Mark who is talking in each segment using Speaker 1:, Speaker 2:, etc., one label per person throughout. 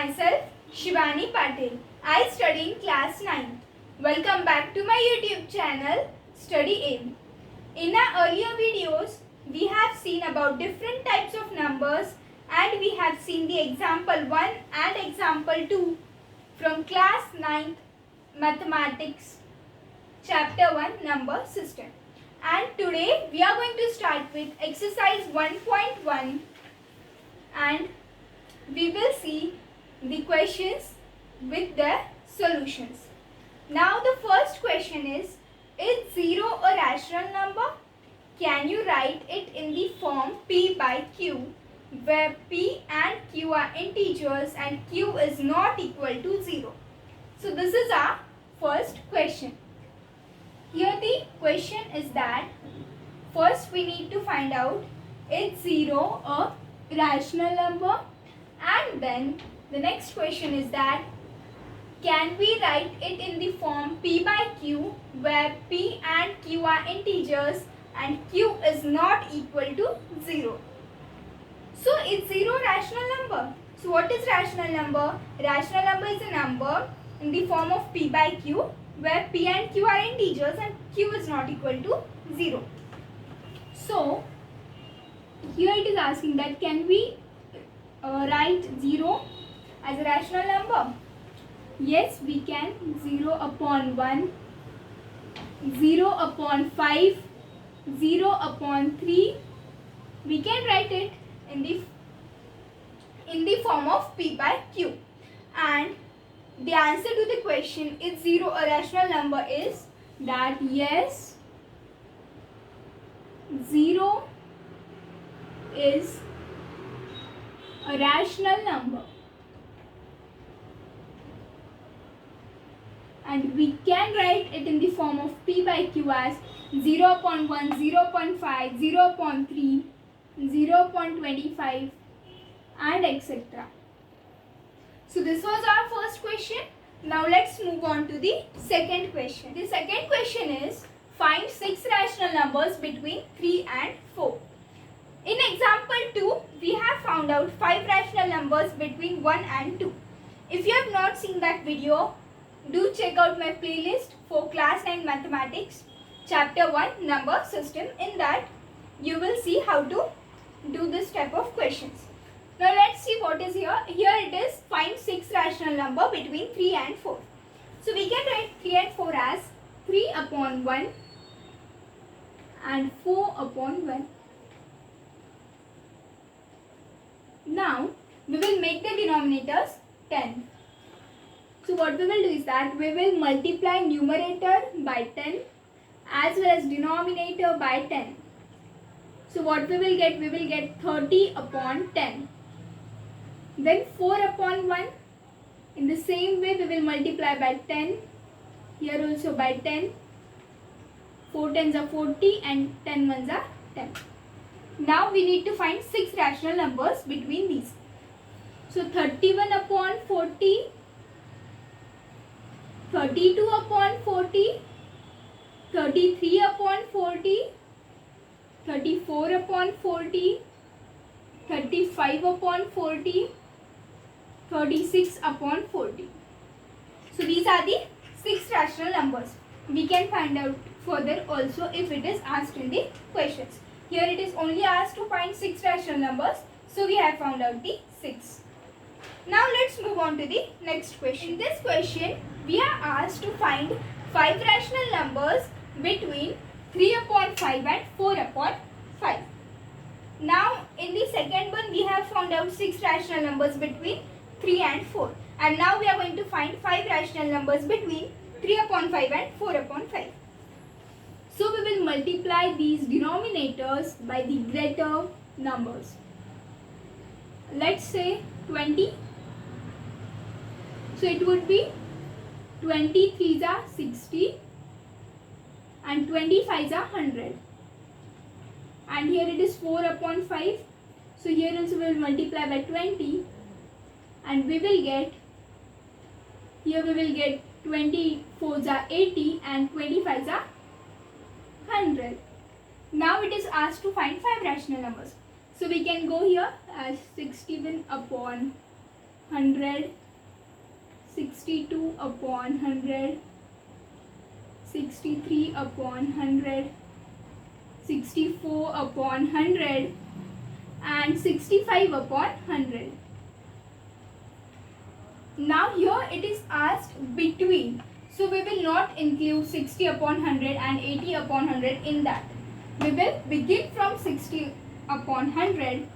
Speaker 1: myself Shivani Patil. I study in class 9. Welcome back to my YouTube channel Study Aim. In our earlier videos, we have seen about different types of numbers and we have seen the example 1 and example 2 from class 9th Mathematics chapter 1 number system. And today we are going to start with exercise 1.1 and we will see the questions with their solutions. Now the first question is 0 a rational number? Can you write it in the form P by Q where P and Q are integers and Q is not equal to 0? So this is our first question. Here the question is that first we need to find out is 0 a rational number, and then the next question is that can we write it in the form P by Q where P and Q are integers and Q is not equal to 0. So it's 0 rational number. So what is rational number? Rational number is a number in the form of P by Q where P and Q are integers and Q is not equal to 0. So here it is asking that can we write 0 as a rational number? Yes, we can. 0 upon 1, 0 upon 5, 0 upon 3. We can write it in the form of P by Q. And the answer to the question is 0 a rational number is that yes, 0 is a rational number. And we can write it in the form of P by Q as 0 upon 1, 0 upon 5, 0 upon 3, 0 upon 25 and etc. So this was our first question. Now let's move on to the second question. The second question is find 6 rational numbers between 3 and 4. In example 2, we have found out 5 rational numbers between 1 and 2. If you have not seen that video, do check out my playlist for class 9 mathematics chapter 1 number system. In that you will see how to do this type of questions. Now let's see what is here. Here it is find 6 rational number between 3 and 4. So we can write 3 and 4 as 3 upon 1 and 4 upon 1. Now we will make the denominators 10. So what we will do is that we will multiply numerator by 10 as well as denominator by 10. So what we will get? We will get 30 upon 10. Then 4 upon 1. In the same way we will multiply by 10. Here also by 10. 4 tens are 40 and 10 ones are 10. Now we need to find 6 rational numbers between these. So 31 upon 40. 32 upon 40, 33 upon 40, 34 upon 40, 35 upon 40, 36 upon 40. So these are the 6 rational numbers. We can find out further also if it is asked in the questions. Here it is only asked to find 6 rational numbers. So we have found out the 6. Now let's move on to the next question. In this question, we are asked to find 5 rational numbers between 3 upon 5 and 4 upon 5. Now in the second one, we have found out 6 rational numbers between 3 and 4. And now we are going to find 5 rational numbers between 3 upon 5 and 4 upon 5. So we will multiply these denominators by the greater numbers. Let's say 20. So it would be 23s are 60 and 25s are 100. And here it is 4 upon 5. So here also we will multiply by 20 and we will get, here we will get 24s are 80 and 25s are 100. Now it is asked to find 5 rational numbers. So we can go here as 61 upon 100, 62 upon 100, 63 upon 100, 64 upon 100 and 65 upon 100. Now here it is asked between. So we will not include 60 upon 100 and 80 upon 100 in that. We will begin from 60 upon 100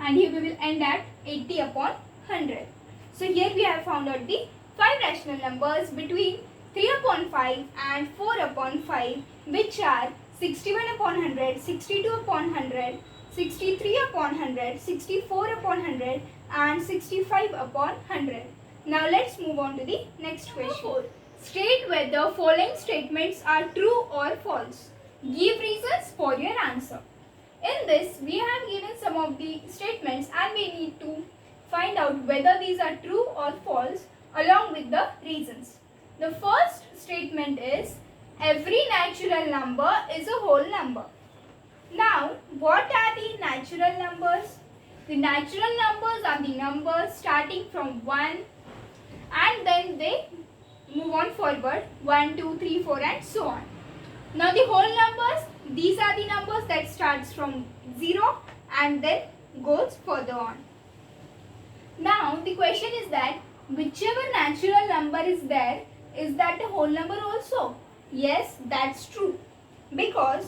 Speaker 1: and here we will end at 80 upon 100. So here we have found out the 5 rational numbers between 3 upon 5 and 4 upon 5, which are 61 upon 100, 62 upon 100, 63 upon 100, 64 upon 100 and 65 upon 100. Now let's move on to the next question. State whether following statements are true or false. Give reasons for your answer. In this, we have given some of the statements and we need to find out whether these are true or false along with the reasons. The first statement is every natural number is a whole number. Now, what are the natural numbers? The natural numbers are the numbers starting from 1 and then they move on forward 1, 2, 3, 4 and so on. Now the whole numbers, these are the numbers that starts from 0 and then goes further on. Now the question is that whichever natural number is there, is that a whole number also? Yes, that's true. Because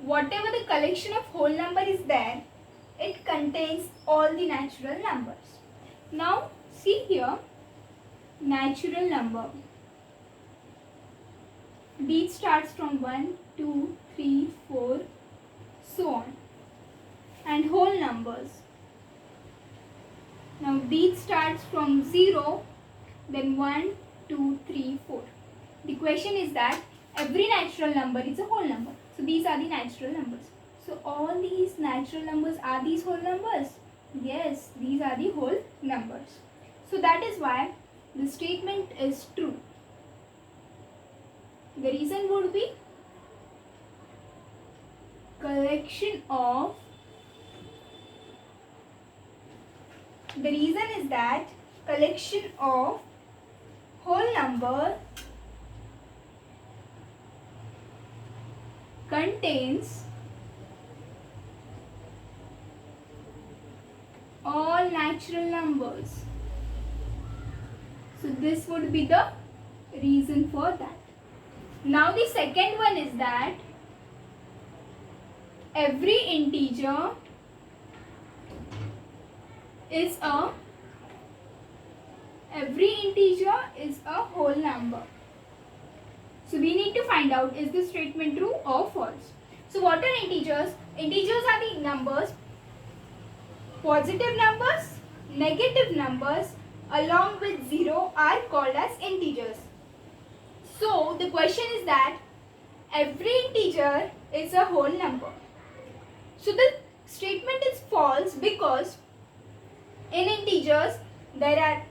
Speaker 1: whatever the collection of whole number is there, it contains all the natural numbers. Now see here, natural number. These starts from 1, 2, 3, 4, so on. And whole numbers. Now these starts from 0, then 1, 2, 3, 4. The question is that every natural number is a whole number. So these are the natural numbers. So all these natural numbers, are these whole numbers? Yes, these are the whole numbers. So that is why the statement is true. The reason would be collection of, the reason is that collection of whole number contains all natural numbers. So this would be the reason for that. Now the second one is that every integer is a whole number. So we need to find out, is this statement true or false? So what are integers? Integers are the numbers, positive numbers, negative numbers along with 0 are called as integers. So the question is that every integer is a whole number. So the statement is false because in integers there are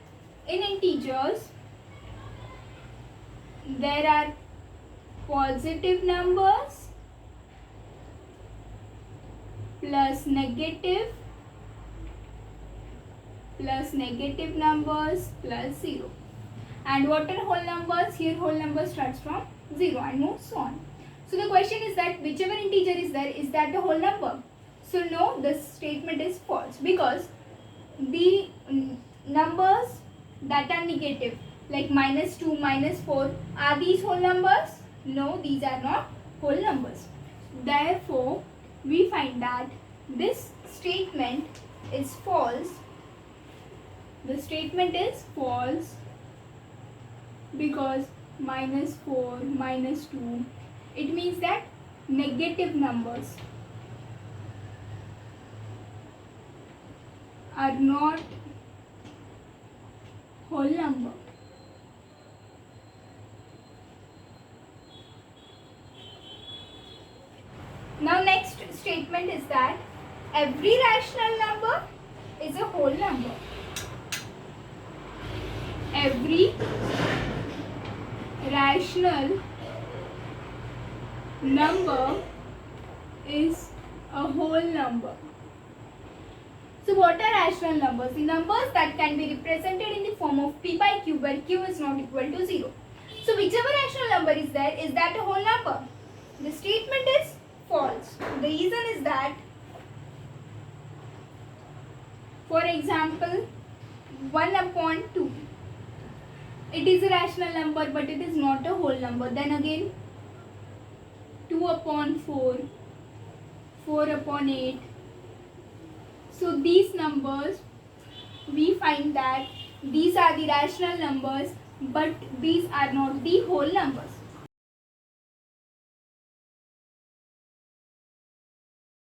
Speaker 1: positive numbers plus negative numbers plus 0. And what are whole numbers? Here whole number starts from 0 and moves on. So the question is that whichever integer is there, is that a whole number? So no, this statement is false because the numbers that are negative like -2, -4, are these whole numbers? No, these are not whole numbers. Therefore, we find that this statement is false. The statement is false because -4, -2, it means that negative numbers are not whole number. Now next statement is that every rational number is a whole number. Every rational number is a whole number. So what are rational numbers? The numbers that can be represented in the form of p by q where q is not equal to 0. So whichever rational number is there, is that a whole number? The statement is false. The reason is that, for example, 1 upon 2. It is a rational number but it is not a whole number. Then again 2 upon 4, 4 upon 8. So these numbers, we find that these are the rational numbers but these are not the whole numbers.